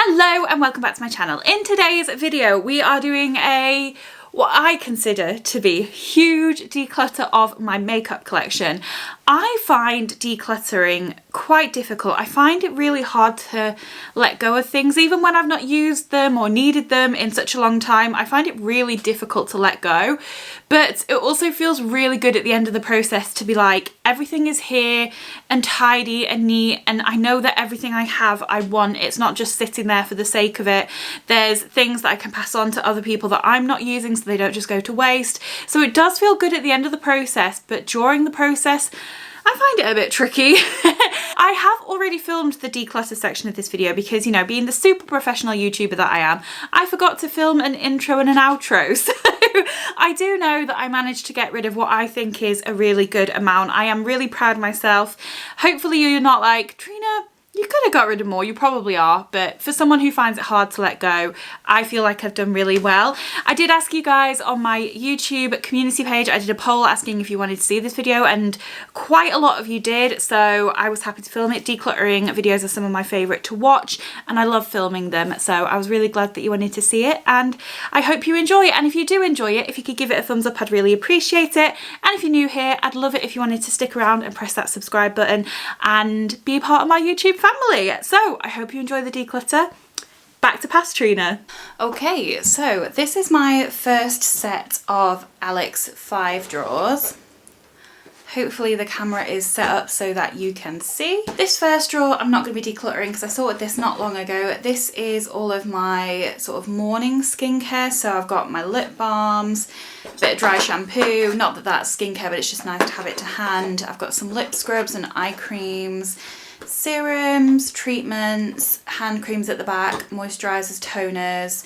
Hello and welcome back to my channel. In today's video we are doing what I consider to be huge declutter of my makeup collection. I find decluttering quite difficult. I find it really hard to let go of things even when I've not used them or needed them in such a long time. I find it really difficult to let go, but it also feels really good at the end of the process to be like, everything is here and tidy and neat, and I know that everything I have I want. It's not just sitting there for the sake of it. There's things that I can pass on to other people that I'm not using so they don't just go to waste. So it does feel good at the end of the process, but during the process I find it a bit tricky. I have already filmed the declutter section of this video because, you know, being the super professional YouTuber that I am, I forgot to film an intro and an outro. So I do know that I managed to get rid of what I think is a really good amount. I am really proud of myself. Hopefully you're not like, Trina, you could have got rid of more. You probably are, but for someone who finds it hard to let go, I feel like I've done really well. I did ask you guys on my YouTube community page, I did a poll asking if you wanted to see this video, and quite a lot of you did, so I was happy to film it. Decluttering videos are some of my favourite to watch, and I love filming them, so I was really glad that you wanted to see it, and I hope you enjoy it. And if you do enjoy it, if you could give it a thumbs up, I'd really appreciate it. And if you're new here, I'd love it if you wanted to stick around and press that subscribe button and be a part of my YouTube family. So I hope you enjoy the declutter. Back to past Trina. Okay, so this is my first set of Alex 5 drawers. Hopefully the camera is set up so that you can see. This first drawer I'm not going to be decluttering because I sorted this not long ago. This is all of my sort of morning skincare. So I've got my lip balms, a bit of dry shampoo. Not that that's skincare, but it's just nice to have it to hand. I've got some lip scrubs and eye creams, serums, treatments, hand creams at the back, moisturisers, toners,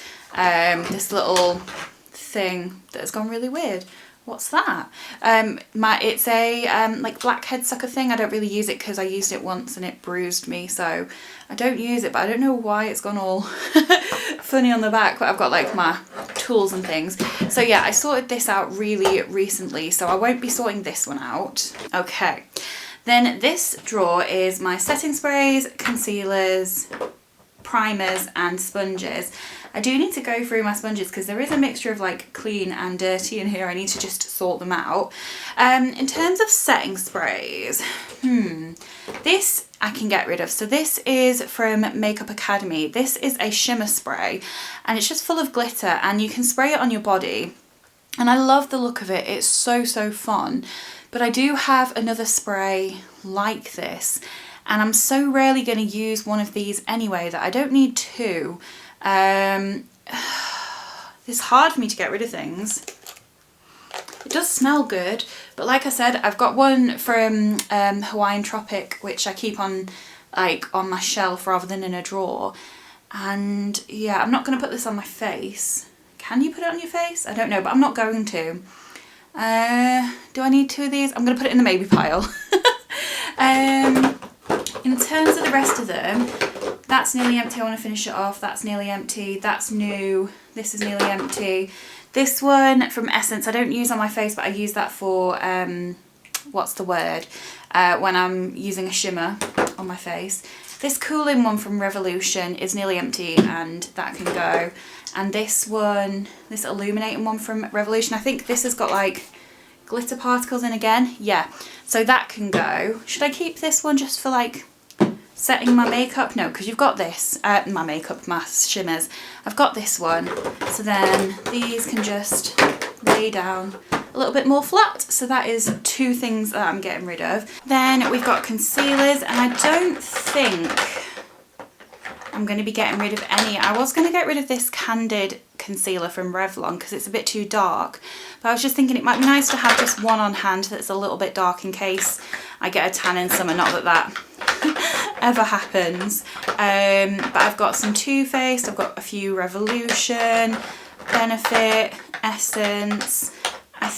this little thing that has gone really weird. What's that? It's a like blackhead sucker thing. I don't really use it because I used it once and it bruised me, so I don't use it, but I don't know why it's gone all funny on the back, but I've got like my tools and things. So yeah, I sorted this out really recently, so I won't be sorting this one out. Okay. Then this drawer is my setting sprays, concealers, primers and sponges. I do need to go through my sponges because there is a mixture of like clean and dirty in here. I need to just sort them out. In terms of setting sprays, this I can get rid of. So this is from Makeup Academy. This is a shimmer spray and it's just full of glitter and you can spray it on your body. And I love the look of it. It's so fun. But I do have another spray like this, and I'm so rarely going to use one of these anyway that I don't need two. It's hard for me to get rid of things. It does smell good, but like I said, I've got one from Hawaiian Tropic, which I keep on my shelf rather than in a drawer. And yeah, I'm not going to put this on my face. Can you put it on your face? I don't know, but I'm not going to. Do I need two of these? I'm going to put it in the maybe pile. In terms of the rest of them, that's nearly empty. I want to finish it off. That's nearly empty. That's new. This is nearly empty. This one from Essence, I don't use on my face, but I use that for, what's the word? When I'm using a shimmer on my face. This cooling one from Revolution is nearly empty and that can go. And this one, this illuminating one from Revolution, I think this has got like glitter particles in again. Yeah, so that can go. Should I keep this one just for like setting my makeup? No, because you've got this, my shimmers. I've got this one. So then these can just lay down a little bit more flat. So that is two things that I'm getting rid of. Then we've got concealers, and I don't think I'm going to be getting rid of any. I was going to get rid of this Candid concealer from Revlon because it's a bit too dark, but I was just thinking it might be nice to have just one on hand that's a little bit dark in case I get a tan in summer. Not that that ever happens. But I've got some Too Faced, I've got a few Revolution, Benefit, Essence. I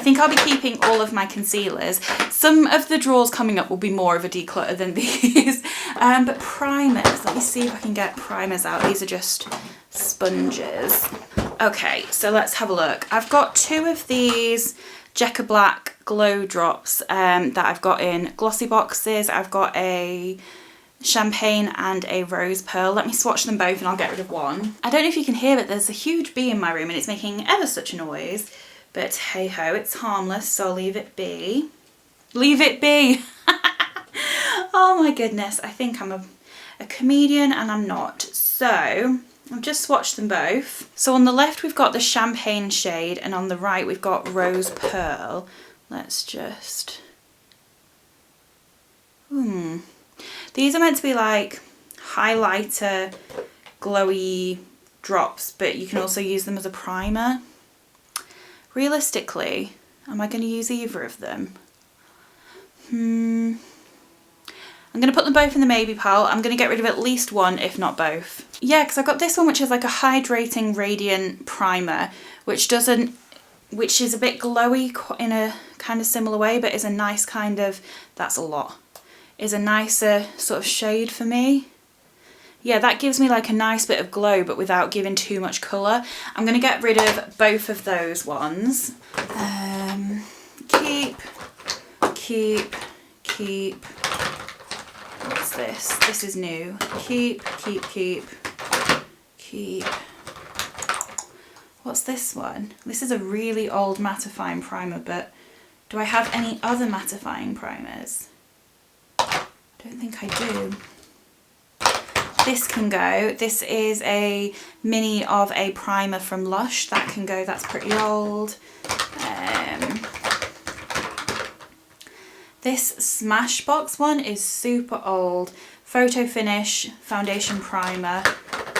think I'll be keeping all of my concealers. Some of the drawers coming up will be more of a declutter than these. But primers, let me see if I can get primers out. These are just sponges. Okay, so let's have a look. I've got two of these Jecca Black glow drops that I've got in glossy boxes. I've got a champagne and a rose pearl. Let me swatch them both and I'll get rid of one. I don't know if you can hear, but there's a huge bee in my room and it's making ever such a noise. But hey ho, it's harmless, so I'll leave it be. Leave it be! Oh my goodness, I think I'm a comedian and I'm not. So, I've just swatched them both. So on the left we've got the champagne shade and on the right we've got rose pearl. Let's just... These are meant to be like highlighter, glowy drops, but you can also use them as a primer. Realistically, am I going to use either of them? I'm going to put them both in the maybe pile. I'm going to get rid of at least one, if not both. Yeah, because I've got this one which is like a hydrating radiant primer, which is a bit glowy in a kind of similar way, but is a nice kind of, that's a lot, is a nicer sort of shade for me. Yeah, that gives me like a nice bit of glow, but without giving too much colour. I'm going to get rid of both of those ones. Keep. What's this? This is new. Keep. What's this one? This is a really old mattifying primer, but do I have any other mattifying primers? I don't think I do. This can go. This is a mini of a primer from Lush. That can go. That's pretty old. This Smashbox one is super old. Photo Finish Foundation Primer.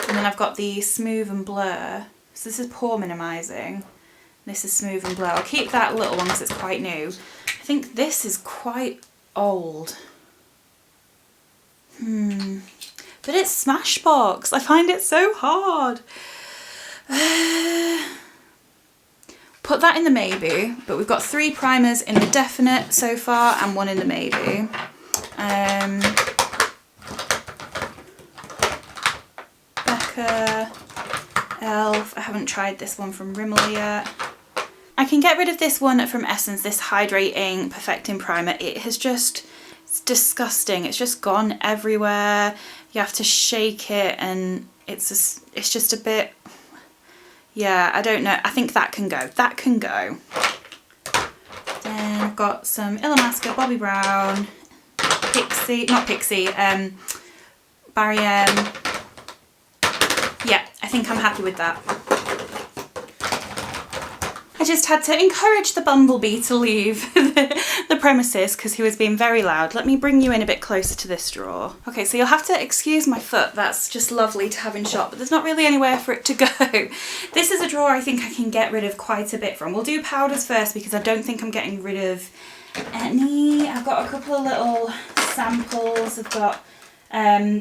And then I've got the Smooth and Blur. So this is pore minimising. This is Smooth and Blur. I'll keep that little one because it's quite new. I think this is quite old. But it's Smashbox. I find it so hard. Put that in the maybe, but we've got 3 primers in the definite so far and 1 in the maybe. Becca, Elf. I haven't tried this one from Rimmel yet. I can get rid of this one from Essence, this Hydrating Perfecting Primer. It has just, it's disgusting. It's just gone everywhere. You have to shake it and it's just a bit, yeah, I don't know. I think that can go. That can go. Then I've got some Illamasqua, Bobbi Brown, Barry M. Yeah, I think I'm happy with that. I just had to encourage the bumblebee to leave the premises because he was being very loud. Let me bring you in a bit closer to this drawer. Okay, so you'll have to excuse my foot. That's just lovely to have in shot, but there's not really anywhere for it to go. This is a drawer I think I can get rid of quite a bit from. We'll do powders first because I don't think I'm getting rid of any. I've got a couple of little samples. I've got,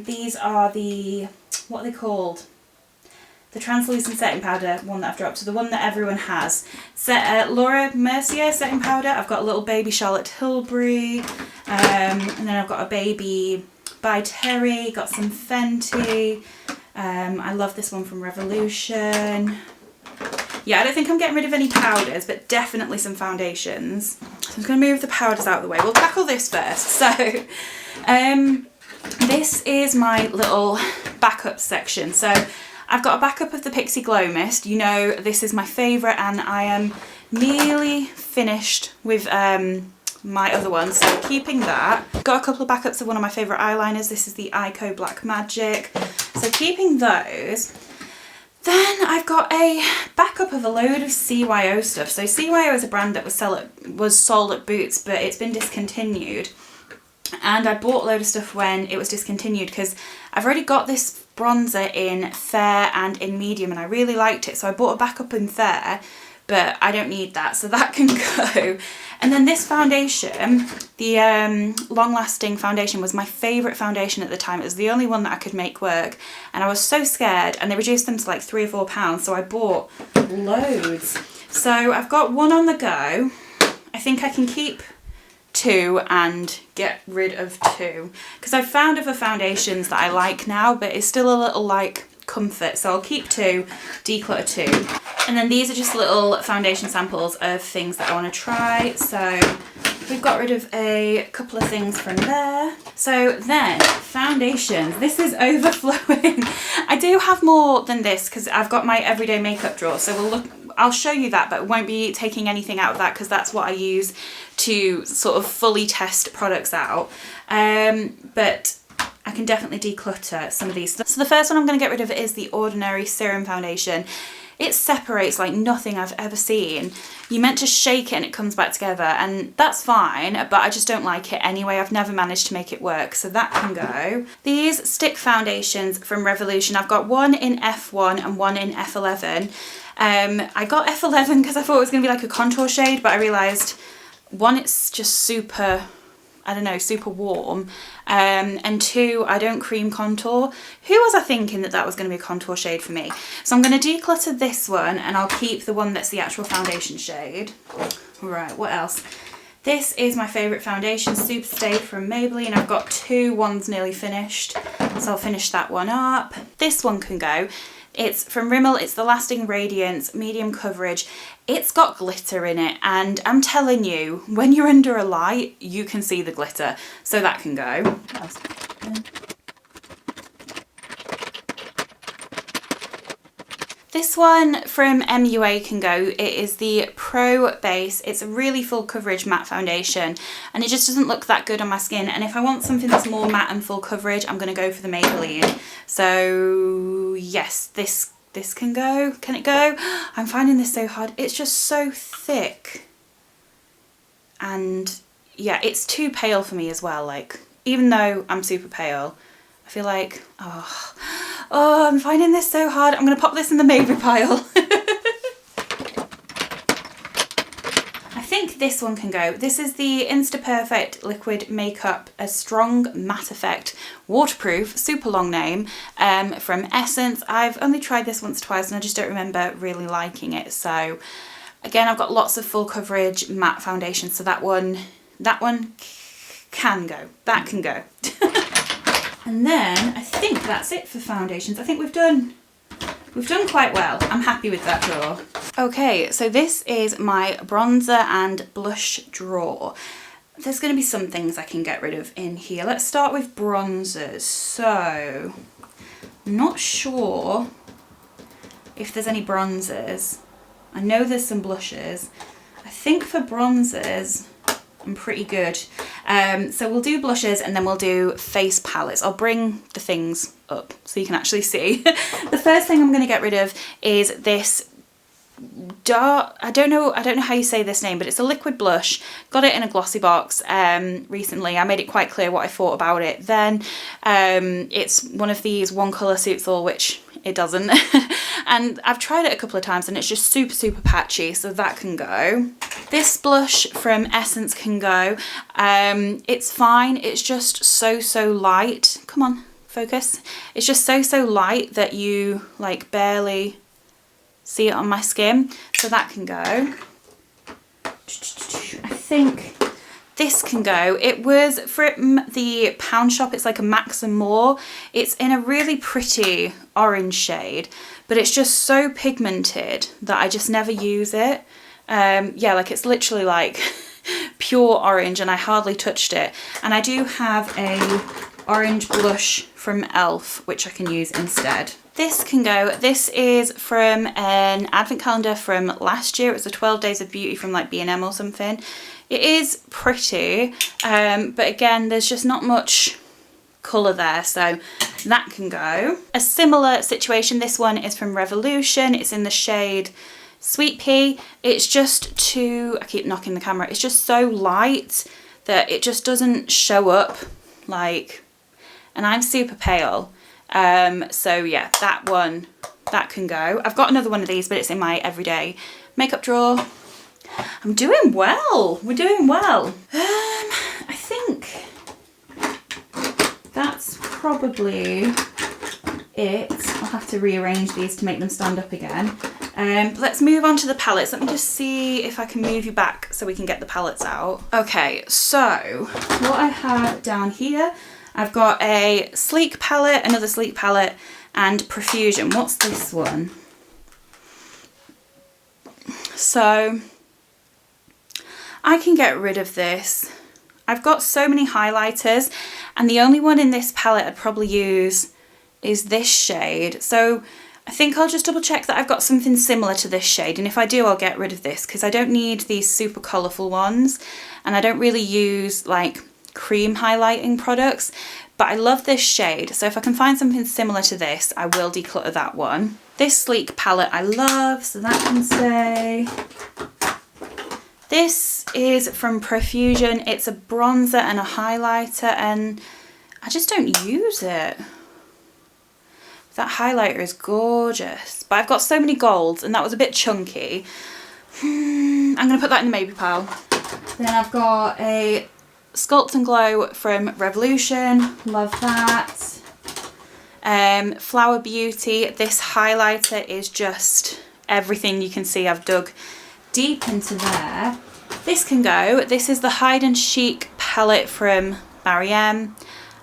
these are the, what are they called? The translucent setting powder one that I've dropped, so the one that everyone has. Laura Mercier setting powder. I've got a little baby Charlotte Tilbury, and then I've got a baby by Terry, got some Fenty. I love this one from Revolution. Yeah, I don't think I'm getting rid of any powders, but definitely some foundations. So I'm going to move the powders out of the way. We'll tackle this first. So this is my little backup section. So I've got a backup of the Pixi Glow Mist. You know this is my favourite and I am nearly finished with my other one, so keeping that. Got a couple of backups of one of my favourite eyeliners. This is the Ico Black Magic. So keeping those. Then I've got a backup of a load of CYO stuff. So CYO is a brand that was sold at Boots, but it's been discontinued. And I bought a load of stuff when it was discontinued because I've already got this bronzer in fair and in medium and I really liked it, so I bought a backup in fair, but I don't need that, so that can go. And then this foundation, the Long Lasting foundation, was my favourite foundation at the time. It was the only one that I could make work and I was so scared, and they reduced them to like £3 or £4, so I bought loads. So I've got one on the go. I think I can keep 2 and get rid of 2 because I've found other foundations that I like now, but it's still a little like comfort, so I'll keep 2, declutter 2. And then these are just little foundation samples of things that I want to try. So we've got rid of a couple of things from there. So then, foundations. This is overflowing. I do have more than this because I've got my everyday makeup drawer. So I'll show you that, but won't be taking anything out of that because that's what I use to sort of fully test products out. But I can definitely declutter some of these. So the first one I'm going to get rid of is the Ordinary Serum Foundation. It separates like nothing I've ever seen. You're meant to shake it and it comes back together, and that's fine, but I just don't like it anyway. I've never managed to make it work, so that can go. These stick foundations from Revolution, I've got one in F1 and one in F11. I got F11 because I thought it was going to be like a contour shade, but I realised, one, it's just super, I don't know, super warm, and two, I don't cream contour. Who was I thinking that was going to be a contour shade for me? So I'm going to declutter this one and I'll keep the one that's the actual foundation shade. Right, what else? This is my favourite foundation, Super Stay from Maybelline. I've got two, one's nearly finished, so I'll finish that one up. This one can go. It's from Rimmel, it's the Lasting Radiance Medium Coverage. It's got glitter in it, and I'm telling you, when you're under a light, you can see the glitter, so that can go. This one from MUA can go. It is the Pro Base. It's a really full coverage matte foundation, and it just doesn't look that good on my skin, and if I want something that's more matte and full coverage, I'm going to go for the Maybelline. So yes, this can go. Can it go? I'm finding this so hard. It's just so thick, and yeah, it's too pale for me as well. Like, even though I'm super pale, I feel like, oh, I'm finding this so hard. I'm going to pop this in the maybe pile. I think this one can go. This is the Insta Perfect Liquid Makeup, a Strong Matte Effect Waterproof, super long name, from Essence. I've only tried this once or twice and I just don't remember really liking it. So again, I've got lots of full coverage matte foundation, so that one can go. That can go. And then I think that's it for foundations. I think we've done quite well. I'm happy with that drawer. Okay, so this is my bronzer and blush drawer. There's going to be some things I can get rid of in here. Let's start with bronzers. So, I'm not sure if there's any bronzers. I know there's some blushes. I think for bronzers, I'm pretty good. So we'll do blushes and then we'll do face palettes. I'll bring the things up so you can actually see. The first thing I'm going to get rid of is this dark, I don't know how you say this name, but it's a liquid blush. Got it in a glossy box recently. I made it quite clear what I thought about it. Then it's one of these one colour suits all, which it doesn't. And I've tried it a couple of times and it's just super, super patchy, so that can go. This blush from Essence can go. It's fine, it's just so light. Come on, focus. It's just so light that you like barely see it on my skin, so that can go. I think this can go. It was from the Pound Shop. It's like a Max and More. It's in a really pretty orange shade, but it's just so pigmented that I just never use it. Yeah, like it's literally like pure orange and I hardly touched it. And I do have a orange blush from e.l.f. which I can use instead. This can go. This is from an advent calendar from last year. It was the 12 Days of Beauty from like B&M or something. It is pretty, but again, there's just not much colour there, so that can go. A similar situation, this one is from Revolution. It's in the shade Sweet Pea. It's just too, I keep knocking the camera, it's just so light that it just doesn't show up, like, and I'm super pale. So yeah, that one, that can go. I've got another one of these, but it's in my everyday makeup drawer. I'm doing well. We're doing well. I think that's probably it. I'll have to rearrange these to make them stand up again. Let's move on to the palettes. Let me just see if I can move you back so we can get the palettes out. Okay, so what I have down here, I've got a Sleek palette, another Sleek palette, and Profusion. What's this one? I can get rid of this. I've got so many highlighters, and the only one in this palette I'd probably use is this shade. So I think I'll just double check that I've got something similar to this shade, and if I do, I'll get rid of this because I don't need these super colourful ones, and I don't really use like cream highlighting products, but I love this shade, so if I can find something similar to this, I will declutter that one. This sleek palette I love, so that can stay. This is from Profusion. It's a bronzer and a highlighter, and I just don't use it. That highlighter is gorgeous, but I've got so many golds and that was a bit chunky. I'm going to put that in the maybe pile. Then I've got a Sculpt and Glow from Revolution. Love that. Flower Beauty. This highlighter is just everything you can see. I've dug deep into there. This can go. This is the Hide and Chic palette from Barry M.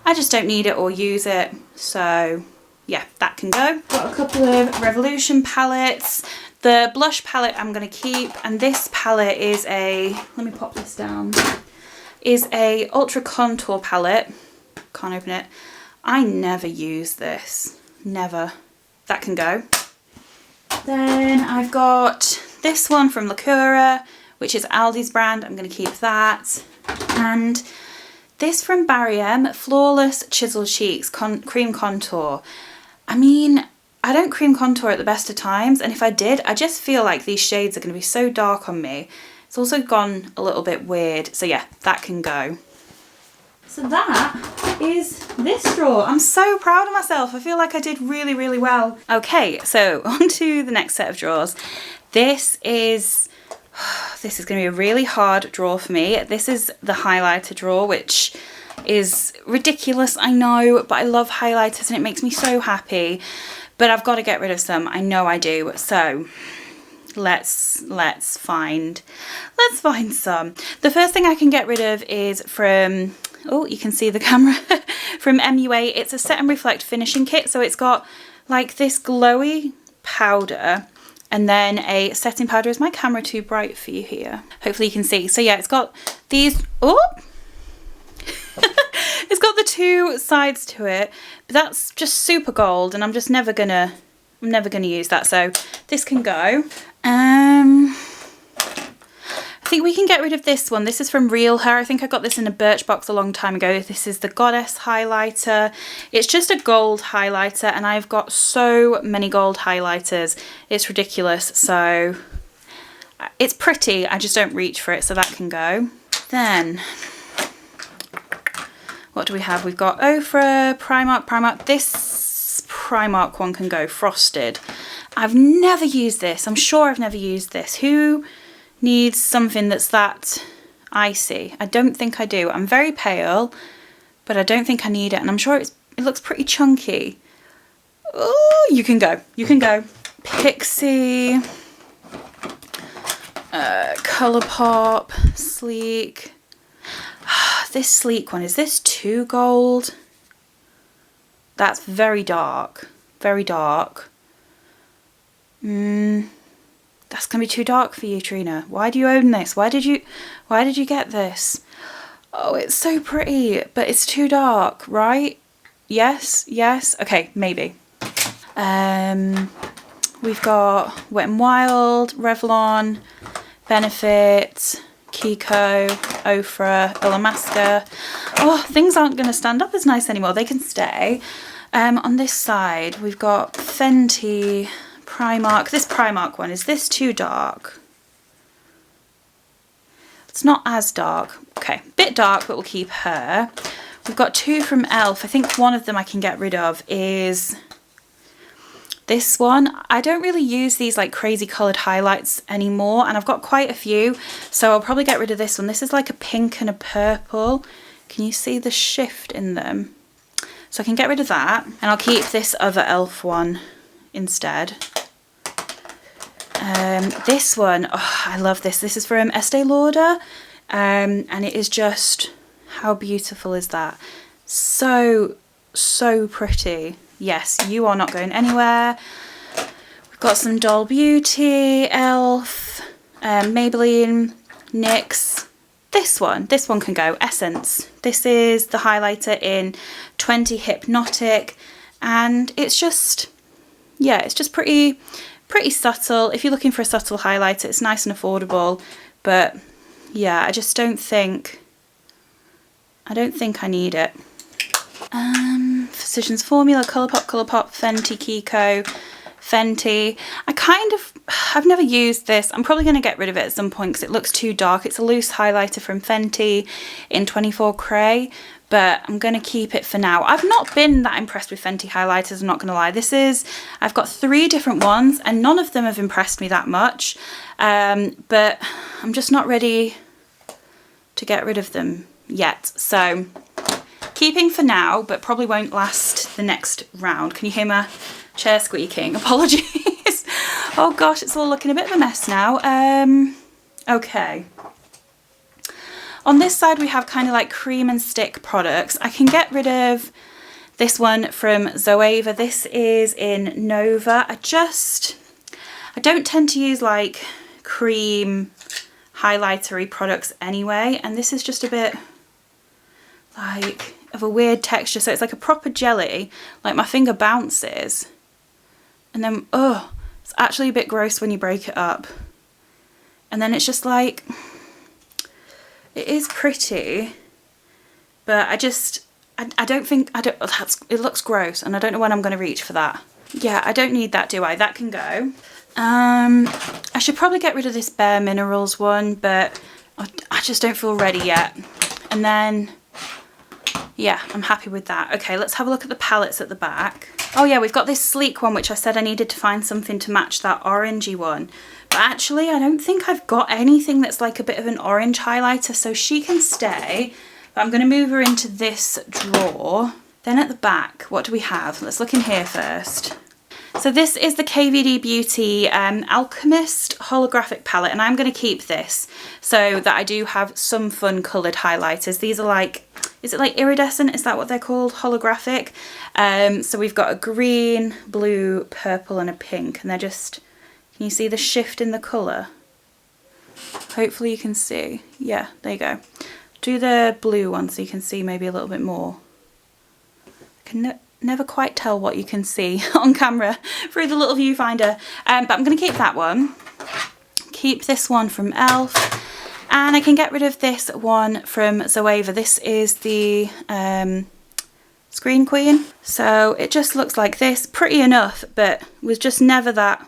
I just don't need it or use it, so yeah, that can go. Got a couple of Revolution palettes. The blush palette I'm going to keep, and this palette is a, let me pop this down, is a Ultra Contour palette. Can't open it. I never use this. Never. That can go. Then I've got this one from Lacura, which is Aldi's brand. I'm going to keep that. And this from Barry M, Flawless Chisel Cheeks Cream Contour. I mean, I don't cream contour at the best of times, and if I did, I just feel like these shades are going to be so dark on me. It's also gone a little bit weird, so yeah, that can go. So that is this drawer. I'm so proud of myself. I feel like I did really, really well. Okay, so on to the next set of drawers. This is going to be a really hard drawer for me. This is the highlighter drawer, which is ridiculous, I know, but I love highlighters and it makes me so happy. But I've got to get rid of some. I know I do. So let's find some. The first thing I can get rid of is from, oh, you can see the camera, from MUA. It's a Set and Reflect finishing kit. So it's got like this glowy powder and then a setting powder. Is my camera too bright for you here? Hopefully you can see. So yeah, it's got these, oh, it's got the two sides to it, but that's just super gold and I'm never gonna use that, so this can go. I think we can get rid of this one. This is from Real Her. I think I got this in a Birchbox a long time ago. This is the Goddess highlighter. It's just a gold highlighter and I've got so many gold highlighters. It's ridiculous. So it's pretty, I just don't reach for it, so that can go. Then what do we have? We've got Ofra, Primark. This Primark one can go, Frosted. I've never used this. I'm sure I've never used this. Who needs something that's that icy? I don't think I do. I'm very pale, but I don't think I need it. And I'm sure it looks pretty chunky. Oh, you can go. You can go. Pixie. Colourpop. Sleek. This sleek one, is this too gold? That's very dark. Very dark. That's gonna be too dark for you, Trina. Why do you own this? Why did you get this? Oh, it's so pretty, but it's too dark, right? Yes, yes. Okay, maybe. We've got Wet n Wild, Revlon, Benefit, Kiko, Ofra, Illamasqua. Oh, things aren't going to stand up as nice anymore. They can stay. On this side, we've got Fenty, Primark. This Primark one, is this too dark? It's not as dark. Okay, bit dark, but we'll keep her. We've got two from e.l.f. I think one of them I can get rid of is this one. I don't really use these like crazy coloured highlights anymore, and I've got quite a few, so I'll probably get rid of this one. This is like a pink and a purple. Can you see the shift in them? So I can get rid of that, and I'll keep this other e.l.f. one instead. This one, oh, I love this. This is from Estee Lauder, and it is just, how beautiful is that? So pretty. Yes, you are not going anywhere. We've got some Doll Beauty, e.l.f., Maybelline, NYX, this one can go, Essence. This is the highlighter in 20 Hypnotic, and it's just, yeah, it's just pretty subtle. If you're looking for a subtle highlighter, it's nice and affordable, but yeah, I just don't think I need it. Physicians Formula, Colourpop, Fenty, Kiko, Fenty. I've never used this. I'm probably going to get rid of it at some point because it looks too dark. It's a loose highlighter from Fenty in 24 Cray, but I'm going to keep it for now. I've not been that impressed with Fenty highlighters, I'm not going to lie. I've got 3 different ones and none of them have impressed me that much, but I'm just not ready to get rid of them yet. So keeping for now, but probably won't last the next round. Can you hear my chair squeaking? Apologies. Oh gosh, it's all looking a bit of a mess now. Okay. On this side we have kind of like cream and stick products. I can get rid of this one from Zoeva. This is in Nova. I don't tend to use like cream highlightery products anyway, and this is just a bit like of a weird texture, so it's like a proper jelly, like my finger bounces, and then it's actually a bit gross when you break it up, and then it's just like, it is pretty, but it looks gross and I don't know when I'm going to reach for that. Yeah, I don't need that, do I? That can go. I should probably get rid of this Bare Minerals one, but I just don't feel ready yet. And then, yeah, I'm happy with that. Okay, let's have a look at the palettes at the back. Oh yeah, we've got this sleek one, which I said I needed to find something to match that orangey one. But actually, I don't think I've got anything that's like a bit of an orange highlighter, so she can stay. But I'm going to move her into this drawer. Then at the back, what do we have? Let's look in here first. So this is the KVD Beauty Alchemist holographic palette, and I'm going to keep this so that I do have some fun coloured highlighters. These are like, is it like iridescent? Is that what they're called? Holographic. So we've got a green, blue, purple and a pink, and they're just, can you see the shift in the colour? Hopefully you can see. Yeah, there you go. Do the blue one so you can see maybe a little bit more. I can never quite tell what you can see on camera through the little viewfinder, but I'm going to keep that one. Keep this one from Elf, and I can get rid of this one from Zoeva. This is the Screen Queen. So it just looks like this, pretty enough, but was just never that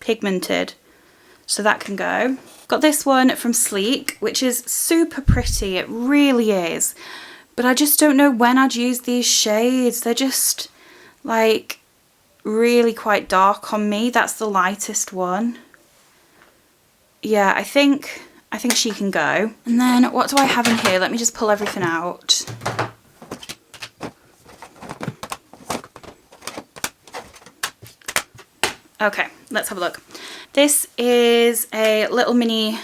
pigmented, so that can go. Got this one from Sleek, which is super pretty, it really is. But I just don't know when I'd use these shades. They're just like really quite dark on me. That's the lightest one. Yeah, I think she can go. And then what do I have in here? Let me just pull everything out. Okay, let's have a look. This is a little mini,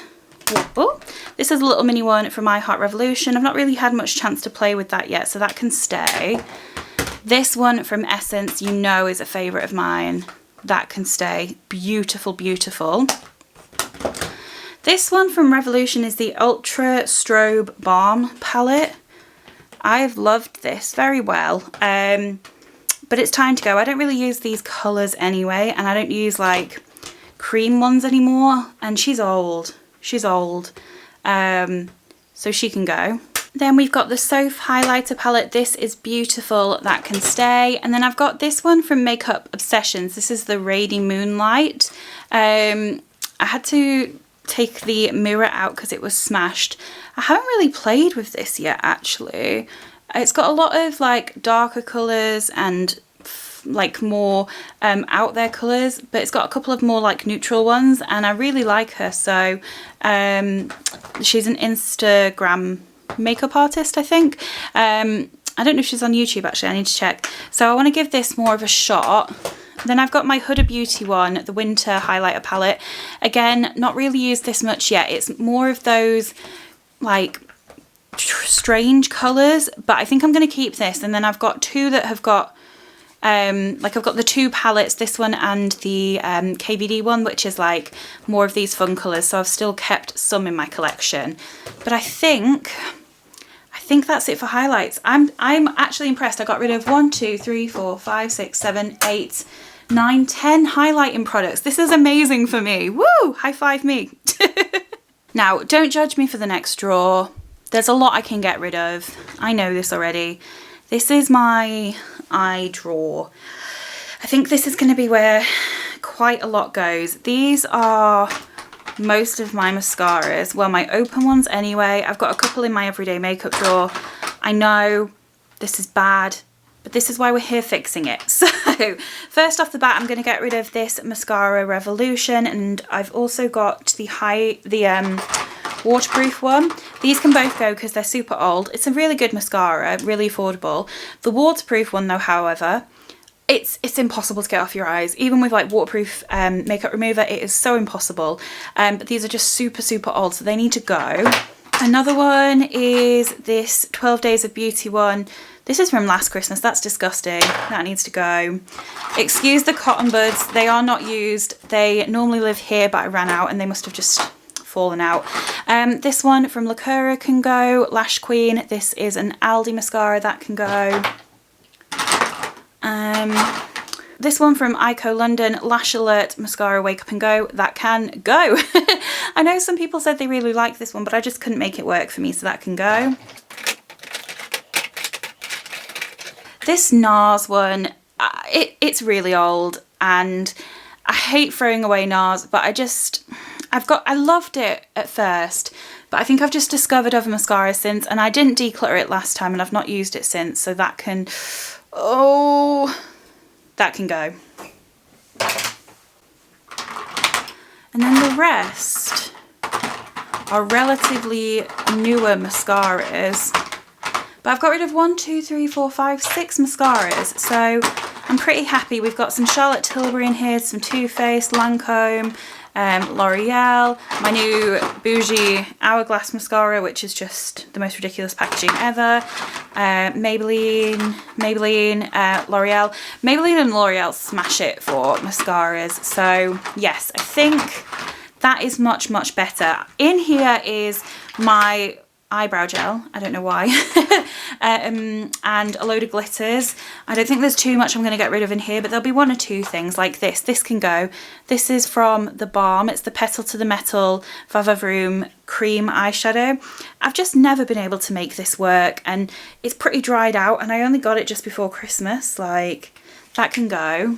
this is a little mini one from My Heart Revolution. I've not really had much chance to play with that yet, so that can stay. This one from Essence, you know, is a favourite of mine. That can stay. Beautiful, beautiful. This one from Revolution is the Ultra Strobe Balm palette. I've loved this very well, but it's time to go. I don't really use these colours anyway, and I don't use like cream ones anymore, and she's old. She's old. So she can go. Then we've got the Soph highlighter palette. This is beautiful. That can stay. And then I've got this one from Makeup Obsessions. This is the Rady Moonlight. I had to take the mirror out because it was smashed. I haven't really played with this yet, actually. It's got a lot of like darker colours and like more out there colours, but it's got a couple of more like neutral ones, and I really like her. So she's an Instagram makeup artist, I think. I don't know if she's on YouTube actually, I need to check. So I want to give this more of a shot. Then I've got my Huda Beauty one, the Winter Highlighter Palette. Again, not really used this much yet. It's more of those like strange colours, but I think I'm going to keep this. And then I've got two that have got Like I've got the 2 palettes, this one and the KVD one, which is like more of these fun colours, so I've still kept some in my collection. But I think that's it for highlights. I'm actually impressed. I got rid of 1, 2, 3, 4, 5, 6, 7, 8, 9, 10 highlighting products. This is amazing for me. Woo! High five me. Now, don't judge me for the next drawer. There's a lot I can get rid of. I know this already. This is my eye drawer. I think this is going to be where quite a lot goes. These are most of my mascaras. Well, my open ones anyway. I've got a couple in my everyday makeup drawer. I know this is bad, but this is why we're here fixing it. So first off the bat, I'm going to get rid of this Mascara Revolution, and I've also got the waterproof one. These can both go because they're super old. It's a really good mascara, really affordable. The waterproof one though, however, it's impossible to get off your eyes. Even with like waterproof makeup remover, it is so impossible. But these are just super old, so they need to go. Another one is this 12 Days of Beauty one. This is from last Christmas. That's disgusting. That needs to go. Excuse the cotton buds. They are not used. They normally live here, but I ran out and they must have just fallen out. This one from Lacura can go. Lash Queen. This is an Aldi mascara. That can go. This one from Ico London, Lash Alert Mascara Wake Up and Go, that can go. I know some people said they really like this one, but I just couldn't make it work for me, so that can go. This NARS one, it's really old, and I hate throwing away NARS, but I loved it at first, but I think I've just discovered other mascaras since, and I didn't declutter it last time, and I've not used it since, so that can, that can go. And then the rest are relatively newer mascaras. But I've got rid of 1, 2, 3, 4, 5, 6 mascaras. So I'm pretty happy. We've got some Charlotte Tilbury in here, some Too Faced, Lancome, L'Oreal, my new bougie Hourglass mascara, which is just the most ridiculous packaging ever. Maybelline, L'Oreal. Maybelline and L'Oreal smash it for mascaras. So yes, I think that is much better. In here is my eyebrow gel, I don't know why, and a load of glitters. I don't think there's too much I'm going to get rid of in here, but there'll be 1 or 2 things like this. This can go. This is from The Balm. It's the Petal to the Metal Vava Vroom cream eyeshadow. I've just never been able to make this work, and it's pretty dried out, and I only got it just before Christmas. Like, that can go.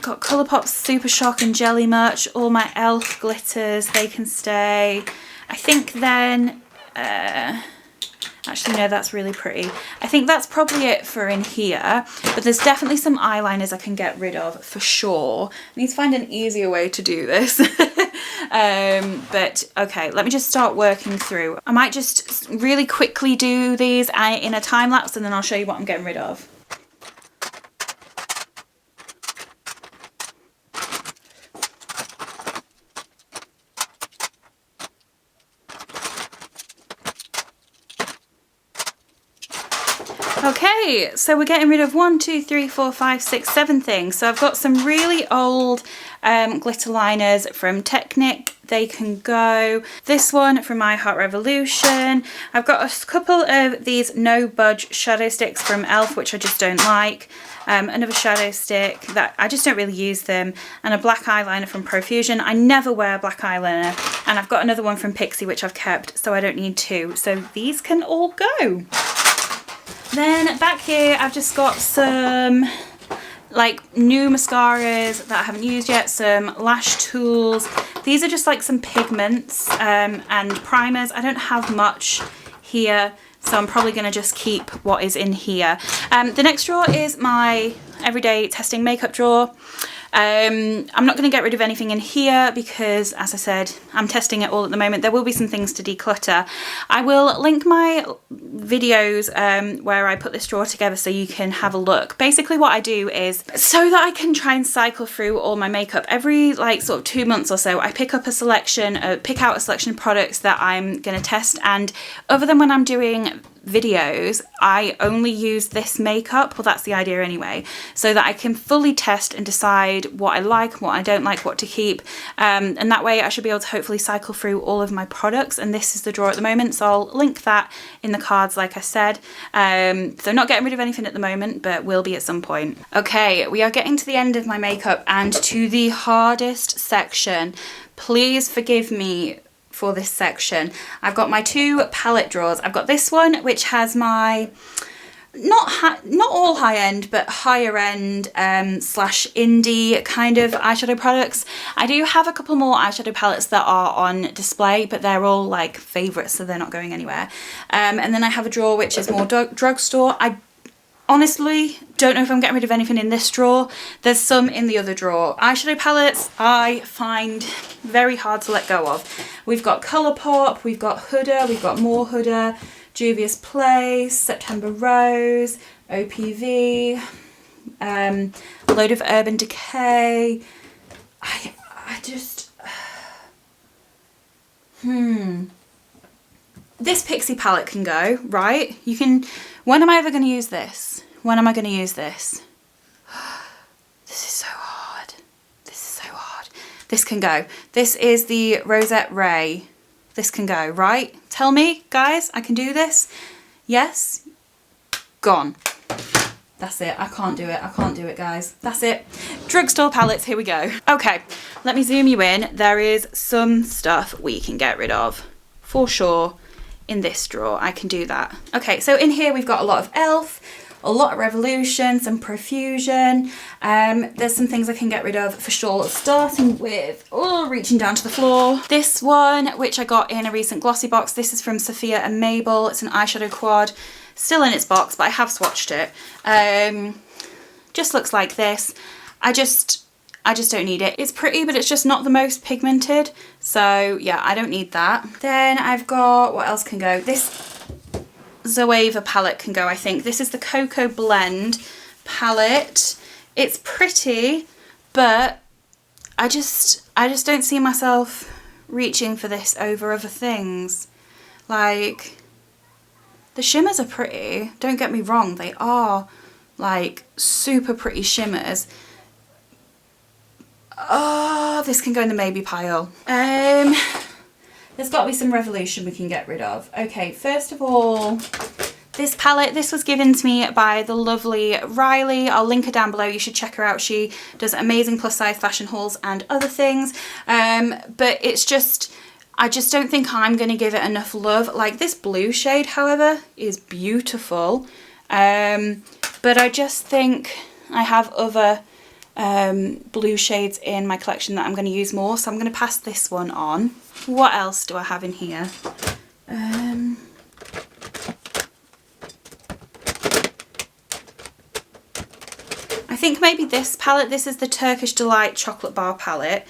Got Colourpop's Super Shock and Jelly Much, all my e.l.f. glitters, they can stay. I think then, actually no, that's really pretty. I think that's probably it for in here, but there's definitely some eyeliners I can get rid of for sure. I need to find an easier way to do this. But okay, let me just start working through. I might just really quickly do these in a time lapse, and then I'll show you what I'm getting rid of. Okay, so we're getting rid of 1, 2, 3, 4, 5, 6, 7 things. So I've got some really old glitter liners from Technic. They can go. This one from My Heart Revolution. I've got a couple of these No Budge shadow sticks from e.l.f. which I just don't like. Another shadow stick that I just don't really use them, and a black eyeliner from Profusion. I never wear black eyeliner, and I've got another one from Pixie which I've kept, so I don't need 2. So these can all go. Then back here I've just got some like new mascaras that I haven't used yet, some lash tools. These are just like some pigments and primers. I don't have much here, so I'm probably going to just keep what is in here. The next drawer is my everyday testing makeup drawer. I'm not going to get rid of anything in here because, as I said, I'm testing it all at the moment. There will be some things to declutter. I will link my videos where I put this drawer together so you can have a look. Basically what I do is, so that I can try and cycle through all my makeup, every like sort of 2 months or so, I pick out a selection of products that I'm going to test, and other than when I'm doing videos, I only use this makeup, well that's the idea anyway, so that I can fully test and decide what I like, what I don't like, what to keep, and that way I should be able to hopefully cycle through all of my products. And this is the drawer at the moment, so I'll link that in the cards like I said. So not getting rid of anything at the moment, but will be at some point. Okay, we are getting to the end of my makeup and to the hardest section. Please forgive me for this section. I've got my two palette drawers. I've got this one which has my not all high-end but higher end slash indie kind of eyeshadow products. I do have a couple more eyeshadow palettes that are on display, but they're all like favourites, so they're not going anywhere. And then I have a drawer which is more drugstore. I honestly don't know if I'm getting rid of anything in this drawer. There's some in the other drawer. Eyeshadow palettes I find very hard to let go of. We've got Colourpop, we've got Huda, we've got more Huda, Juvia's Place, September Rose, OPV, a load of Urban Decay. I just... This Pixie palette can go, right? You can... When am I ever going to use this? When am I going to use this? This is so hard. This is so hard. This can go. This is the Rosette Ray. This can go, right? Tell me, guys, I can do this? Yes? Gone. That's it. I can't do it. I can't do it, guys. That's it. Drugstore palettes, here we go. Okay, let me zoom you in. There is some stuff we can get rid of, for sure. In this drawer, I can do that. Okay, so in here we've got a lot of e.l.f., a lot of Revolution, some Profusion. There's some things I can get rid of for sure, starting with, oh, reaching down to the floor. This one, which I got in a recent glossy box. This is from Sophia and Mabel. It's an eyeshadow quad, still in its box, but I have swatched it. Just looks like this. I just don't need it. It's pretty, but it's just not the most pigmented. So yeah, I don't need that. Then I've got, what else can go? This Zoeva palette can go, I think. This is the Cocoa Blend palette. It's pretty, but I just don't see myself reaching for this over other things. Like, the shimmers are pretty. Don't get me wrong, they are like super pretty shimmers. Oh, this can go in the maybe pile. There's got to be some Revolution we can get rid of. Okay, first of all, this palette, this was given to me by the lovely Riley. I'll link her down below. You should check her out. She does amazing plus size fashion hauls and other things. But it's just, I just don't think I'm going to give it enough love. Like this blue shade, however, is beautiful. But I just think I have other blue shades in my collection that I'm going to use more, so I'm going to pass this one on. What else do I have in here? I think maybe this palette. This is the Turkish Delight Chocolate Bar palette.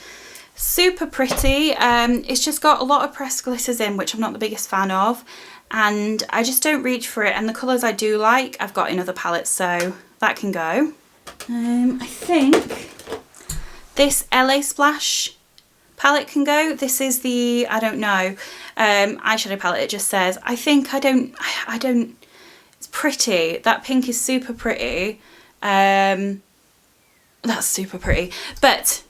Super pretty. It's just got a lot of pressed glitters in, which I'm not the biggest fan of, and I just don't reach for it. And the colours I do like, I've got in other palettes, so that can go. I think this LA Splash palette can go. This is the, I don't know, eyeshadow palette. It just says, I think, I don't, it's pretty. That pink is super pretty. That's super pretty, but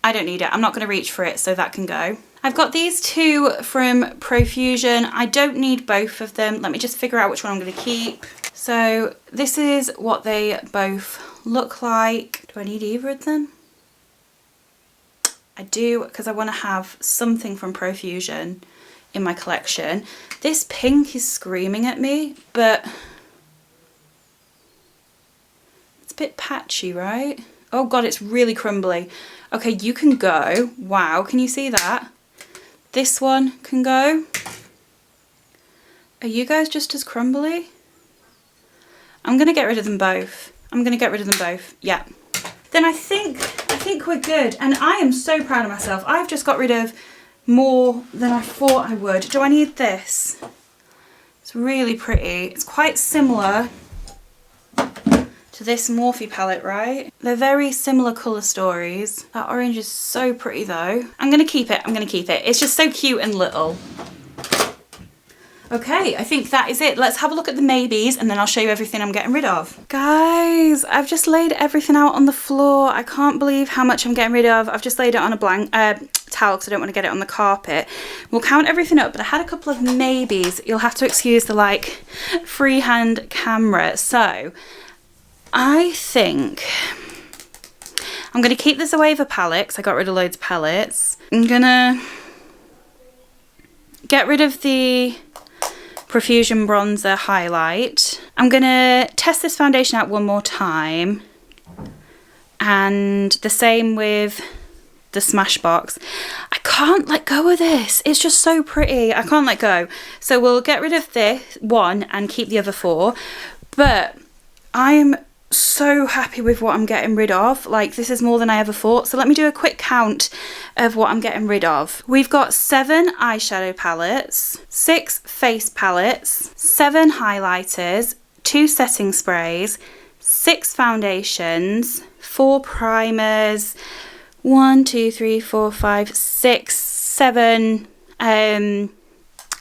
I don't need it. I'm not going to reach for it, so that can go. I've got these two from Profusion. I don't need both of them. Let me just figure out which one I'm going to keep. So this is what they both look like. Do I need either of them? I do, because I want to have something from Profusion in my collection. This pink is screaming at me, but it's a bit patchy, right? Oh god, it's really crumbly. Okay, you can go. Wow, can you see that? This one can go. Are you guys just as crumbly? I'm going to get rid of them both. I'm going to get rid of them both. Yeah. Then I think we're good. And I am so proud of myself. I've just got rid of more than I thought I would. Do I need this? It's really pretty. It's quite similar to this Morphe palette, right? They're very similar colour stories. That orange is so pretty though. I'm going to keep it. I'm going to keep it. It's just so cute and little. Okay, I think that is it. Let's have a look at the maybes and then I'll show you everything I'm getting rid of. Guys, I've just laid everything out on the floor. I can't believe how much I'm getting rid of. I've just laid it on a blank towel because I don't want to get it on the carpet. We'll count everything up, but I had a couple of maybes. You'll have to excuse the like freehand camera. So I think I'm going to keep this away for palettes. I got rid of loads of palettes. I'm going to get rid of the Profusion Bronzer Highlight. I'm going to test this foundation out one more time. And the same with the Smashbox. I can't let go of this. It's just so pretty. I can't let go. So we'll get rid of this one and keep the other 4. But I'm so happy with what I'm getting rid of. Like, this is more than I ever thought. So let me do a quick count of what I'm getting rid of. We've got 7 eyeshadow palettes, 6 face palettes, 7 highlighters, 2 setting sprays, 6 foundations, 4 primers, 1, 2, 3, 4, 5, 6, 7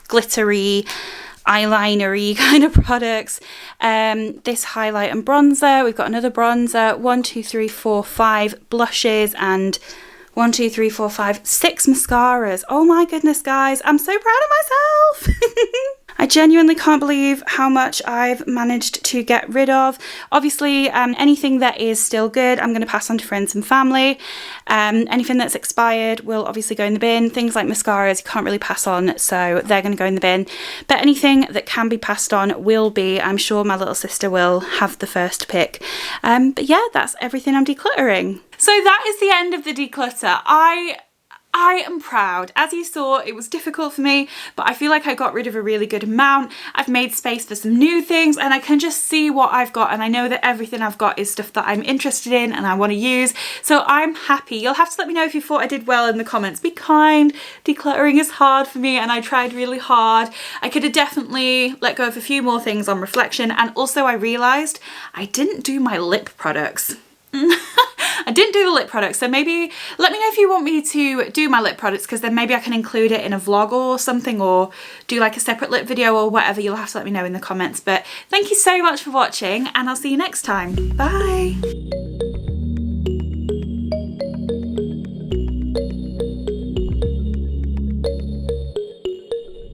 glittery eyelinery kind of products. This highlight and bronzer. We've got another bronzer, 1, 2, 3, 4, 5 blushes, and 1, 2, 3, 4, 5, 6 mascaras. Oh my goodness, guys, I'm so proud of myself. I genuinely can't believe how much I've managed to get rid of. Obviously, anything that is still good, I'm going to pass on to friends and family. Anything that's expired will obviously go in the bin. Things like mascaras you can't really pass on, so they're going to go in the bin. But anything that can be passed on will be. I'm sure my little sister will have the first pick. But yeah, that's everything I'm decluttering. So that is the end of the declutter. I am proud. As you saw, it was difficult for me, but I feel like I got rid of a really good amount. I've made space for some new things and I can just see what I've got, and I know that everything I've got is stuff that I'm interested in and I want to use. So I'm happy. You'll have to let me know if you thought I did well in the comments. Be kind. Decluttering is hard for me and I tried really hard. I could have definitely let go of a few more things on reflection, and also I realised I didn't do my lip products. I didn't do the lip products, so maybe let me know if you want me to do my lip products, because then maybe I can include it in a vlog or something, or do like a separate lip video or whatever. You'll have to let me know in the comments. But thank you so much for watching and I'll see you next time. Bye.